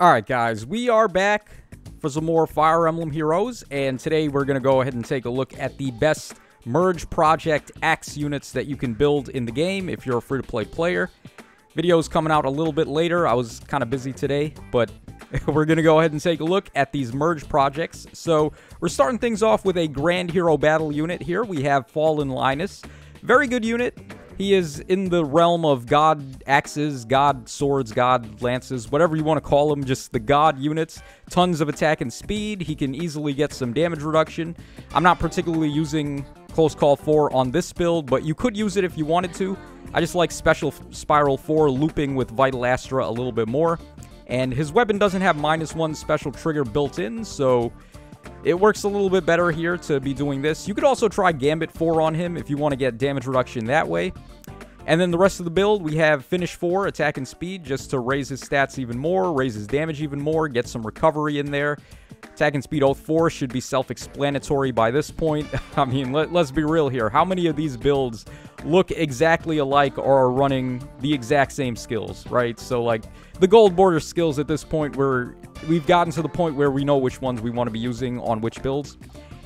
Alright guys, we are back for some more Fire Emblem Heroes, and today we're going to go ahead and take a look at the best Merge Project Axe units that you can build in the game if you're a free-to-play player. Video's coming out a little bit later. I was kind of busy today, but we're going to go ahead and take a look at these Merge projects. So, we're starting things off with a Grand Hero Battle unit here. We have Fallen Linus. Very good unit. He is in the realm of god axes, god swords, god lances, whatever you want to call them, just the god units. Tons of attack and speed. He can easily get some damage reduction. I'm not particularly using Close Call 4 on this build, but you could use it if you wanted to. I just like Special Spiral 4 looping with Vital Astra a little bit more. And his weapon doesn't have -1 special trigger built in, so it works a little bit better here to be doing this. You could also try Gambit 4 on him if you want to get damage reduction that way. And then the rest of the build, we have Finish 4, Attack and Speed, just to raise his stats even more, raise his damage even more, get some recovery in there. Attack and Speed Oath 4 should be self-explanatory by this point. I mean, let's be real here. How many of these builds look exactly alike or are running the exact same skills, right? So, like, the gold border skills at this point, we've gotten to the point where we know which ones we want to be using on which builds.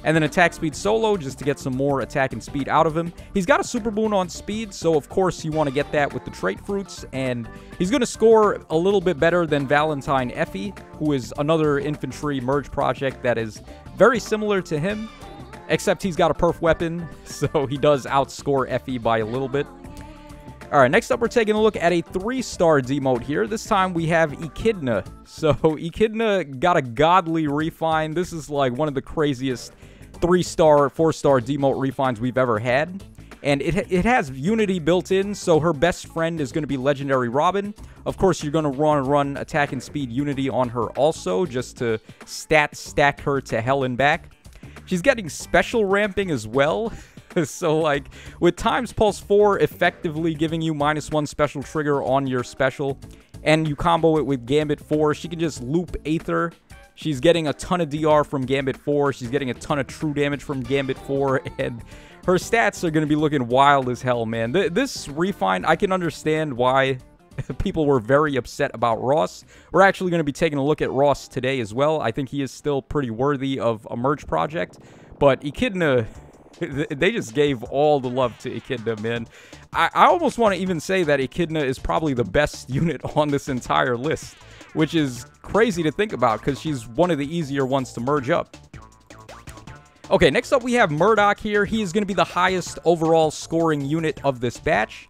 And then Attack Speed Solo, just to get some more attack and speed out of him. He's got a Super Boon on speed, so of course you want to get that with the trait fruits. And he's going to score a little bit better than Valentine Effie, who is another infantry merge project that is very similar to him. Except he's got a perf weapon, so he does outscore Effie by a little bit. Alright, next up we're taking a look at a 3-star demote here. This time we have Echidna. So, Echidna got a godly refine. This is like one of the craziest 3-star, 4-star demote refines we've ever had. And it has Unity built in, so her best friend is going to be Legendary Robin. Of course, you're going to run Attack and Speed Unity on her also, just to stack her to hell and back. She's getting special ramping as well. So, like, with Times Pulse 4 effectively giving you -1 special trigger on your special, and you combo it with Gambit 4, she can just loop Aether. She's getting a ton of DR from Gambit 4. She's getting a ton of true damage from Gambit 4, and her stats are going to be looking wild as hell, man. This refine, I can understand why people were very upset about Ross. We're actually going to be taking a look at Ross today as well. I think he is still pretty worthy of a merge project, but Echidna, they just gave all the love to Echidna, man. I almost want to even say that Echidna is probably the best unit on this entire list, which is crazy to think about because she's one of the easier ones to merge up. Okay, next up we have Murdoch here. He is going to be the highest overall scoring unit of this batch.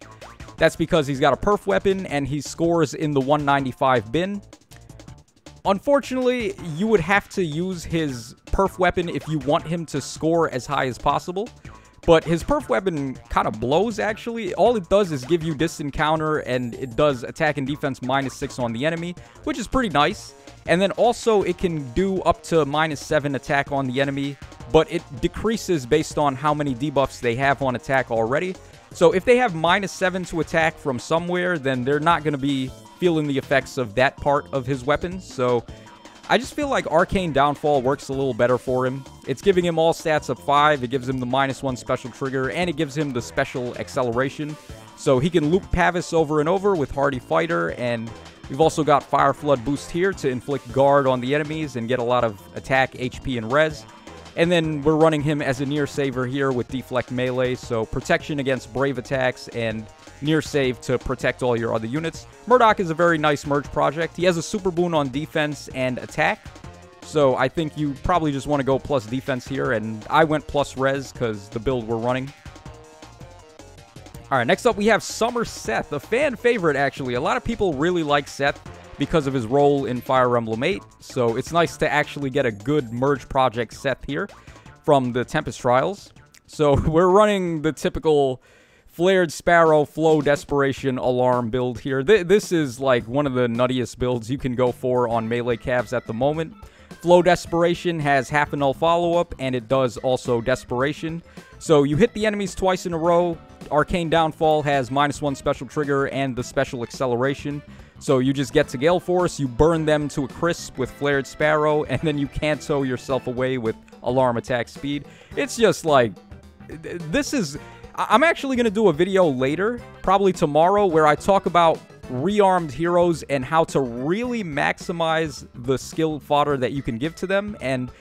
That's because he's got a perf weapon and he scores in the 195 bin. Unfortunately, you would have to use his perf weapon if you want him to score as high as possible. But his perf weapon kind of blows, actually. All it does is give you distant counter, and it does attack and defense -6 on the enemy, which is pretty nice. And then also, it can do up to -7 attack on the enemy, but it decreases based on how many debuffs they have on attack already. So if they have -7 to attack from somewhere, then they're not going to be feeling the effects of that part of his weapon. So I just feel like Arcane Downfall works a little better for him. It's giving him all stats of 5, it gives him the -1 special trigger, and it gives him the special acceleration. So he can loop Pavis over and over with Hardy Fighter, and we've also got Fire Flood boost here to inflict guard on the enemies and get a lot of attack, HP, and res. And then we're running him as a near saver here with Deflect Melee, so protection against brave attacks and near save to protect all your other units. Murdoch is a very nice merge project. He has a Super Boon on defense and attack, so I think you probably just want to go plus defense here, and I went plus res because the build we're running. Alright, next up we have Summer Seth, a fan favorite actually. A lot of people really like Seth because of his role in Fire Emblem 8, so it's nice to actually get a good merge project Seth here from the Tempest Trials. So we're running the typical Flared Sparrow, Flow Desperation, Alarm build here. This is like one of the nuttiest builds you can go for on melee calves at the moment. Flow Desperation has half a null follow-up, and it does also Desperation. So you hit the enemies twice in a row. Arcane Downfall has -1 special trigger and the special acceleration. So you just get to Gale Force, you burn them to a crisp with Flared Sparrow, and then you canto yourself away with Alarm Attack Speed. It's just like, this is... I'm actually going to do a video later, probably tomorrow, where I talk about rearmed heroes and how to really maximize the skill fodder that you can give to them. And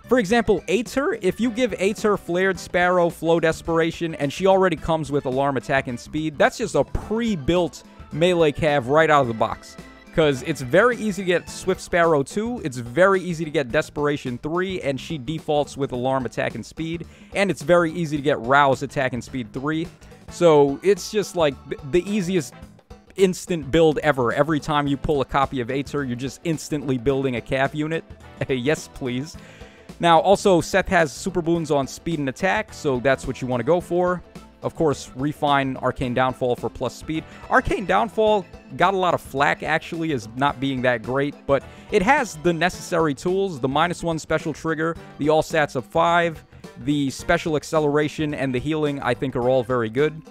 for example, Aether, if you give Aether Flared Sparrow, Flow Desperation, and she already comes with Alarm Attack and Speed, that's just a pre-built melee cav right out of the box. Because it's very easy to get Swift Sparrow 2, it's very easy to get Desperation 3, and she defaults with Alarm Attack and Speed, and it's very easy to get Rouse Attack and Speed 3. So it's just like the easiest instant build ever. Every time you pull a copy of Aether, you're just instantly building a cav unit. Yes, please. Now, also, Seth has super boons on speed and attack, so that's what you want to go for. Of course, refine Arcane Downfall for plus speed. Arcane Downfall got a lot of flack, actually, as not being that great, but it has the necessary tools. The -1 special trigger, the all stats of 5, the special acceleration, and the healing, I think, are all very good.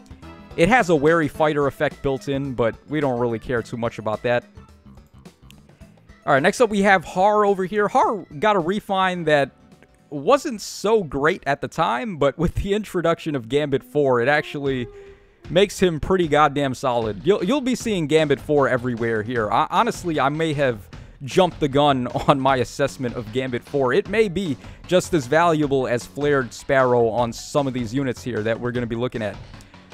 It has a wary fighter effect built in, but we don't really care too much about that. Alright, next up we have Har over here. Har got a refine that wasn't so great at the time, but with the introduction of Gambit 4, it actually makes him pretty goddamn solid. You'll be seeing Gambit 4 everywhere here. Honestly, I may have jumped the gun on my assessment of Gambit 4. It may be just as valuable as Flared Sparrow on some of these units here that we're going to be looking at.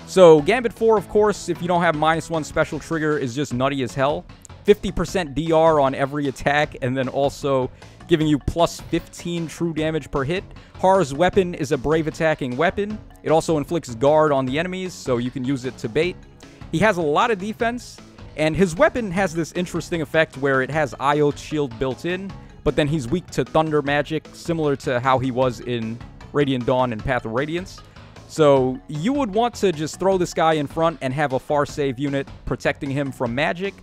So, Gambit 4, of course, if you don't have -1 special trigger, is just nutty as hell. 50% DR on every attack, and then also giving you plus 15 true damage per hit. Har's weapon is a brave attacking weapon. It also inflicts guard on the enemies, so you can use it to bait. He has a lot of defense, and his weapon has this interesting effect where it has Io's shield built in, but then he's weak to thunder magic, similar to how he was in Radiant Dawn and Path of Radiance. So you would want to just throw this guy in front and have a far save unit protecting him from magic.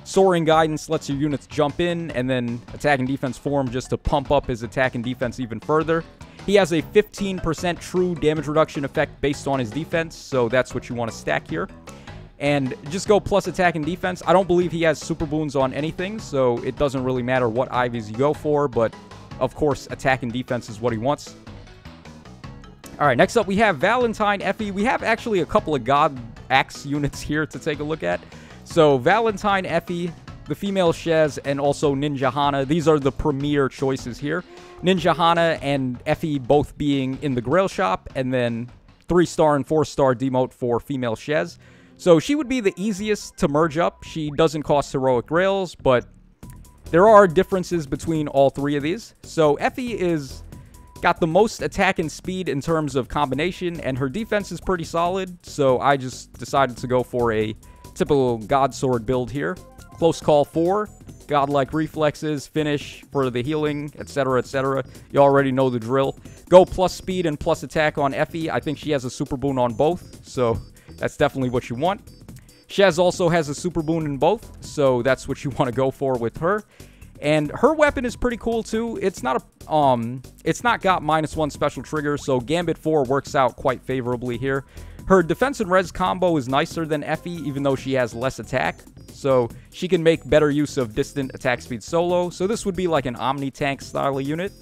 Soaring Guidance lets your units jump in, and then attack and defense form just to pump up his attack and defense even further. He has a 15% true damage reduction effect based on his defense, so that's what you want to stack here. And just go plus attack and defense. I don't believe he has super boons on anything, so it doesn't really matter what Ivies you go for, but of course attack and defense is what he wants. Alright, next up we have Valentine Effie. We have actually a couple of God Axe units here to take a look at. So, Valentine Effie, the female Shaz, and also Ninja Hana. These are the premier choices here. Ninja Hana and Effie both being in the Grail shop, and then 3-star and 4-star demote for female Shaz. So, she would be the easiest to merge up. She doesn't cost heroic grails, but there are differences between all three of these. So, Effie is got the most attack and speed in terms of combination, and her defense is pretty solid, so I just decided to go for a typical God Sword build here. Close Call 4, Godlike Reflexes, Finish for the healing, etc., etc. You already know the drill. Go plus speed and plus attack on Effie. I think she has a super boon on both, so that's definitely what you want. Shaz also has a super boon in both, so that's what you want to go for with her. And her weapon is pretty cool too. It's not got -1 special trigger, so Gambit 4 works out quite favorably here. Her defense and res combo is nicer than Effie, even though she has less attack. So she can make better use of distant attack speed solo. So this would be like an Omni-Tank style unit.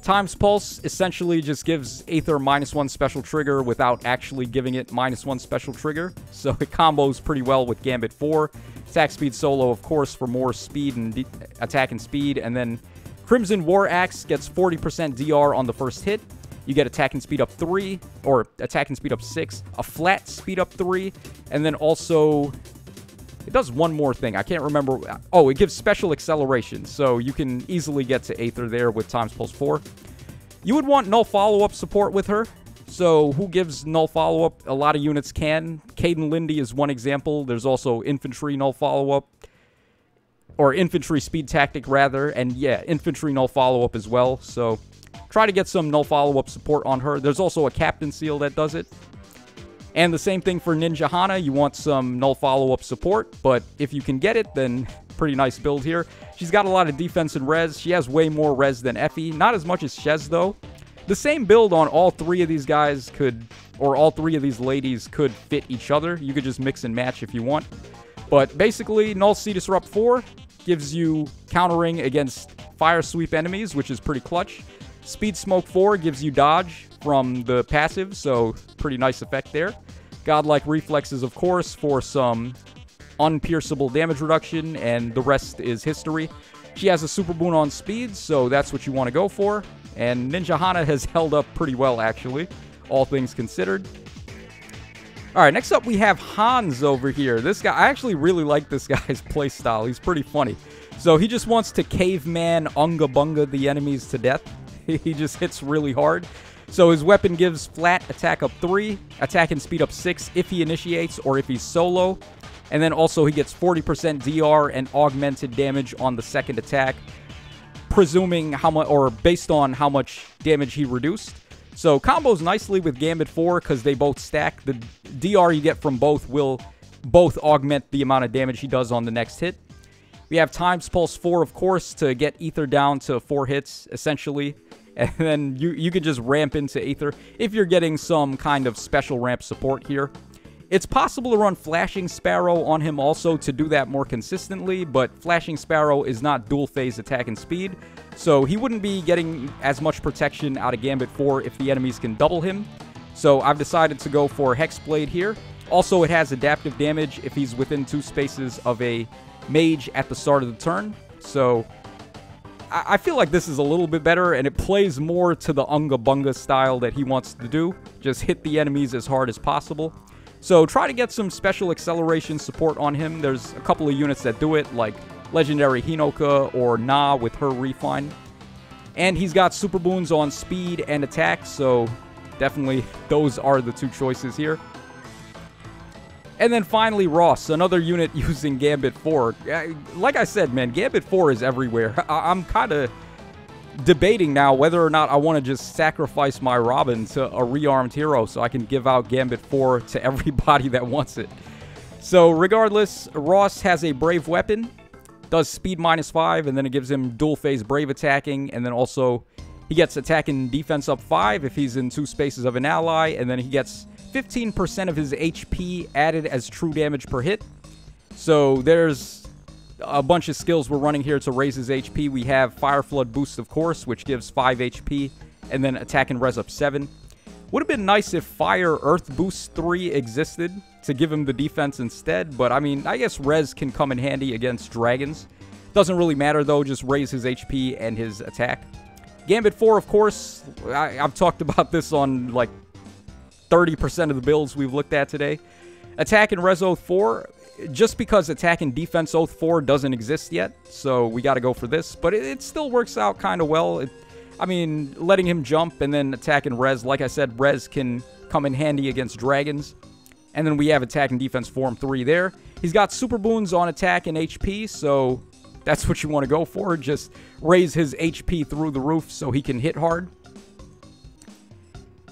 Times Pulse essentially just gives Aether -1 special trigger without actually giving it -1 special trigger. So it combos pretty well with Gambit 4. Attack speed solo, of course, for more speed and attack and speed. And then Crimson War Axe gets 40% DR on the first hit. You get attack and speed up 3, or attack and speed up 6, a flat speed up 3, and then also it does one more thing. I can't remember. Oh, it gives special acceleration, so you can easily get to Aether there with Times Pulse 4. You would want null follow-up support with her. So who gives null follow-up? A lot of units can. Caden Lindy is one example. There's also infantry null follow-up, or infantry speed tactic rather, and yeah, infantry null follow-up as well. So try to get some null follow-up support on her. There's also a Captain Seal that does it. And the same thing for Ninja Hana. You want some null follow-up support, but if you can get it, then pretty nice build here. She's got a lot of defense and res. She has way more res than Effie. Not as much as Shaz, though. The same build on all three of these guys could, or all three of these ladies could fit each other. You could just mix and match if you want. But basically, Null Sea Disrupt 4 gives you countering against Fire Sweep enemies, which is pretty clutch. Speed Smoke 4 gives you dodge from the passive, so pretty nice effect there. Godlike Reflexes, of course, for some unpierceable damage reduction, and the rest is history. She has a super boon on speed, so that's what you want to go for. And Ninja Hana has held up pretty well, actually, all things considered. Alright, next up we have Hans over here. This guy, I actually really like this guy's playstyle. He's pretty funny. So he just wants to caveman Unga Bunga the enemies to death. He just hits really hard. So his weapon gives flat attack up 3, attack and speed up 6 if he initiates or if he's solo. And then also he gets 40% DR and augmented damage on the second attack, presuming how much, or based on how much damage he reduced. So combos nicely with Gambit 4 because they both stack. The DR you get from both will both augment the amount of damage he does on the next hit. We have Times Pulse 4, of course, to get Ether down to 4 hits, essentially. And then you can just ramp into Ether if you're getting some kind of special ramp support here. It's possible to run Flashing Sparrow on him also to do that more consistently, but Flashing Sparrow is not dual phase attack and speed, so he wouldn't be getting as much protection out of Gambit 4 if the enemies can double him. So I've decided to go for Hexblade here. Also, it has adaptive damage if he's within 2 spaces of a mage at the start of the turn. So I feel like this is a little bit better, and it plays more to the Unga Bunga style that he wants to do. Just hit the enemies as hard as possible. So try to get some special acceleration support on him. There's a couple of units that do it, like Legendary Hinoka or Na with her Refine. And he's got super boons on speed and attack, so definitely those are the 2 choices here. And then finally, Ross, another unit using Gambit 4. Like I said, man, Gambit 4 is everywhere. I'm kind of debating now whether or not I want to just sacrifice my Robin to a rearmed hero so I can give out Gambit 4 to everybody that wants it. So regardless, Ross has a Brave weapon, does speed -5, and then it gives him dual phase Brave attacking, and then also he gets attack and defense up 5 if he's in 2 spaces of an ally, and then he gets 15% of his HP added as true damage per hit. So there's a bunch of skills we're running here to raise his HP. We have Fire Flood Boost, of course, which gives 5 HP, and then attack and res up 7. Would have been nice if Fire Earth Boost 3 existed to give him the defense instead, but I mean, I guess res can come in handy against dragons. Doesn't really matter though, just raise his HP and his attack. Gambit 4, of course, I've talked about this on like 30% of the builds we've looked at today. Attack and res oath 4, just because attack and defense oath 4 doesn't exist yet, so we got to go for this. But it still works out kind of well. I mean, letting him jump and then attack and res, like I said, res can come in handy against dragons. And then we have attack and defense form 3 there. He's got super boons on attack and HP, so that's what you want to go for. Just raise his HP through the roof so he can hit hard.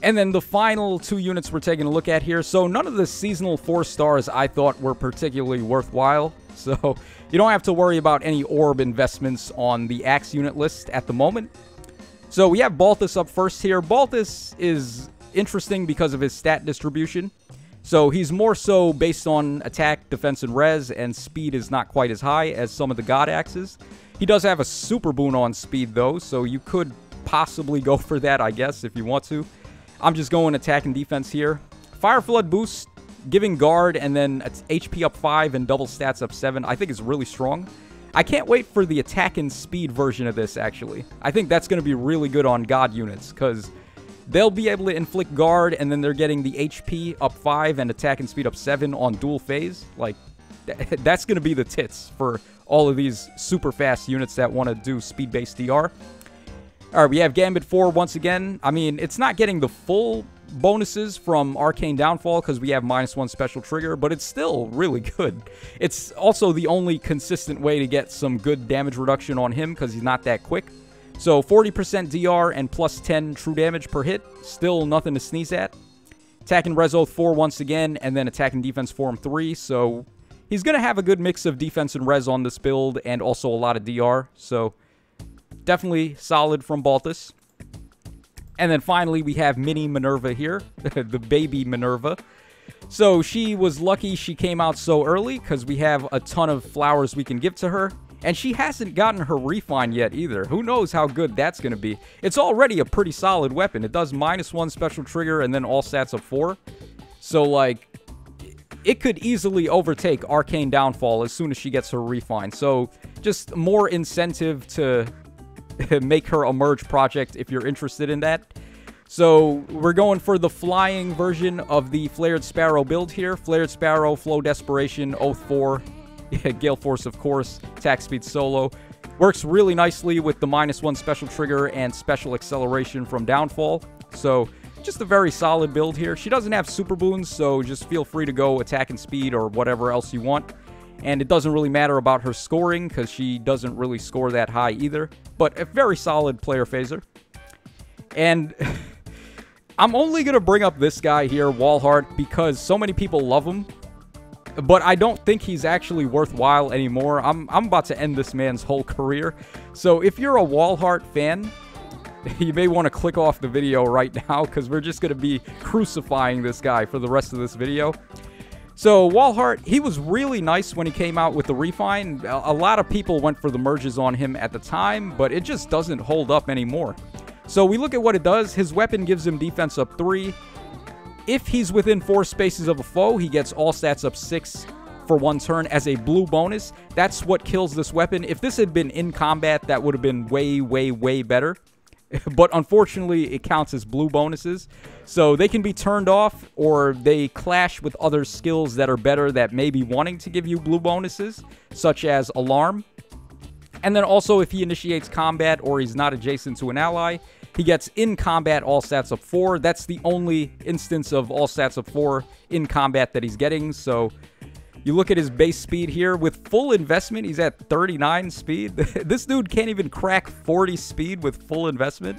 And then the final 2 units we're taking a look at here. So none of the seasonal 4 stars I thought were particularly worthwhile. So you don't have to worry about any orb investments on the Axe unit list at the moment. So we have Baltus up first here. Baltus is interesting because of his stat distribution. So he's more so based on attack, defense, and res, and speed is not quite as high as some of the God Axes. He does have a super boon on speed though, so you could possibly go for that, I guess, if you want to. I'm just going attack and defense here. Fire Flood Boost, giving guard, and then HP up 5 and double stats up 7, I think is really strong. I can't wait for the attack and speed version of this, actually. I think that's going to be really good on God units, because they'll be able to inflict guard, and then they're getting the HP up 5 and attack and speed up 7 on dual phase. Like, that's going to be the tits for all of these super fast units that want to do speed-based DR. Alright, we have Gambit 4 once again. I mean, it's not getting the full bonuses from Arcane Downfall because we have -1 special trigger, but it's still really good. It's also the only consistent way to get some good damage reduction on him because he's not that quick. So 40% DR and plus 10 true damage per hit. Still nothing to sneeze at. Attack and res oath 4 once again, and then attack and defense form 3. So he's going to have a good mix of defense and res on this build, and also a lot of DR. So definitely solid from Baltus. And then finally, we have Mini Minerva here, the baby Minerva. So she was lucky she came out so early, because we have a ton of flowers we can give to her. And she hasn't gotten her Refine yet either. Who knows how good that's going to be. It's already a pretty solid weapon. It does -1 special trigger and then all stats of 4. So, like, it could easily overtake Arcane Downfall as soon as she gets her refine. So just more incentive to make her a merge project if you're interested in that. So we're going for the flying version of the Flared Sparrow build here. Flared Sparrow, Flow Desperation, Oath 4, Gale Force, of course, attack speed solo. Works really nicely with the -1 special trigger and special acceleration from Downfall. So just a very solid build here. She doesn't have super boons, so just feel free to go attack and speed or whatever else you want. And it doesn't really matter about her scoring because she doesn't really score that high either. But a very solid player phaser. And I'm only going to bring up this guy here, Wallheart, because so many people love him. But I don't think he's actually worthwhile anymore. I'm about to end this man's whole career. So if you're a Wallheart fan, you may want to click off the video right now because we're just going to be crucifying this guy for the rest of this video. So Wallheart, he was really nice when he came out with the refine. A lot of people went for the merges on him at the time, but it just doesn't hold up anymore. So we look at what it does. His weapon gives him defense up 3. If he's within 4 spaces of a foe, he gets all stats up 6 for 1 turn as a blue bonus. That's what kills this weapon. If this had been in combat, that would have been way, way, way better. But unfortunately, it counts as blue bonuses. So they can be turned off, or they clash with other skills that are better that may be wanting to give you blue bonuses, such as Alarm. And then also, if he initiates combat or he's not adjacent to an ally, he gets in combat all stats up 4. That's the only instance of all stats up 4 in combat that he's getting. So you look at his base speed here. With full investment, he's at 39 speed. This dude can't even crack 40 speed with full investment.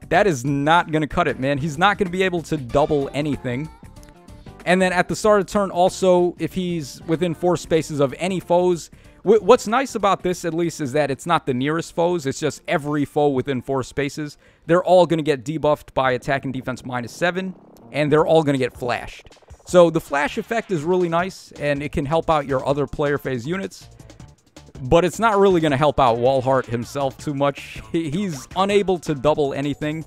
That is not going to cut it, man. He's not going to be able to double anything. And then at the start of turn, also, if he's within 4 spaces of any foes, what's nice about this, at least, is that it's not the nearest foes. It's just every foe within 4 spaces. They're all going to get debuffed by attack and defense -7, and they're all going to get flashed. So the flash effect is really nice, and it can help out your other player phase units. But it's not really going to help out Wallheart himself too much. He's unable to double anything.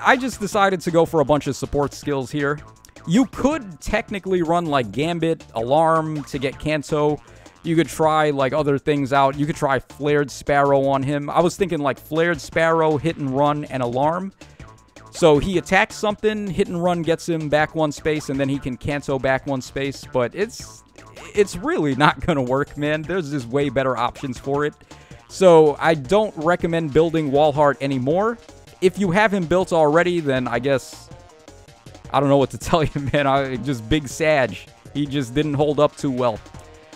I just decided to go for a bunch of support skills here. You could technically run like Gambit, Alarm to get Kanto. You could try like other things out. You could try Flared Sparrow on him. I was thinking like Flared Sparrow, Hit and Run, and Alarm. So he attacks something, Hit and Run gets him back 1 space, and then he can Kanto back 1 space. But it's really not going to work, man. There's just way better options for it. So I don't recommend building Wallheart anymore. If you have him built already, then I guess I don't know what to tell you, man. Just big Sag. He just didn't hold up too well.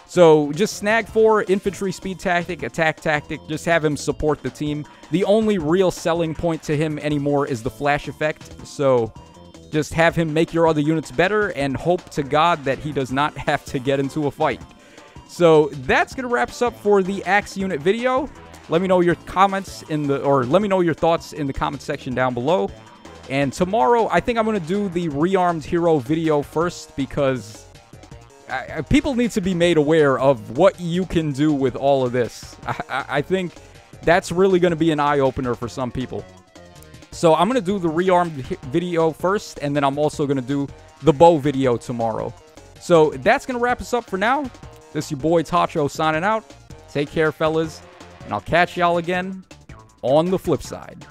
So just snag 4, infantry speed tactic, attack tactic. Just have him support the team. The only real selling point to him anymore is the flash effect. So just have him make your other units better and hope to God that he does not have to get into a fight. So that's going to wrap us up for the Axe unit video. Let me know your comments let me know your thoughts in the comment section down below. And tomorrow, I think I'm going to do the rearmed hero video first because people need to be made aware of what you can do with all of this. I think that's really going to be an eye-opener for some people. So I'm going to do the rearmed video first, and then I'm also going to do the bow video tomorrow. So that's going to wrap us up for now. This is your boy Tacho signing out. Take care, fellas, and I'll catch y'all again on the flip side.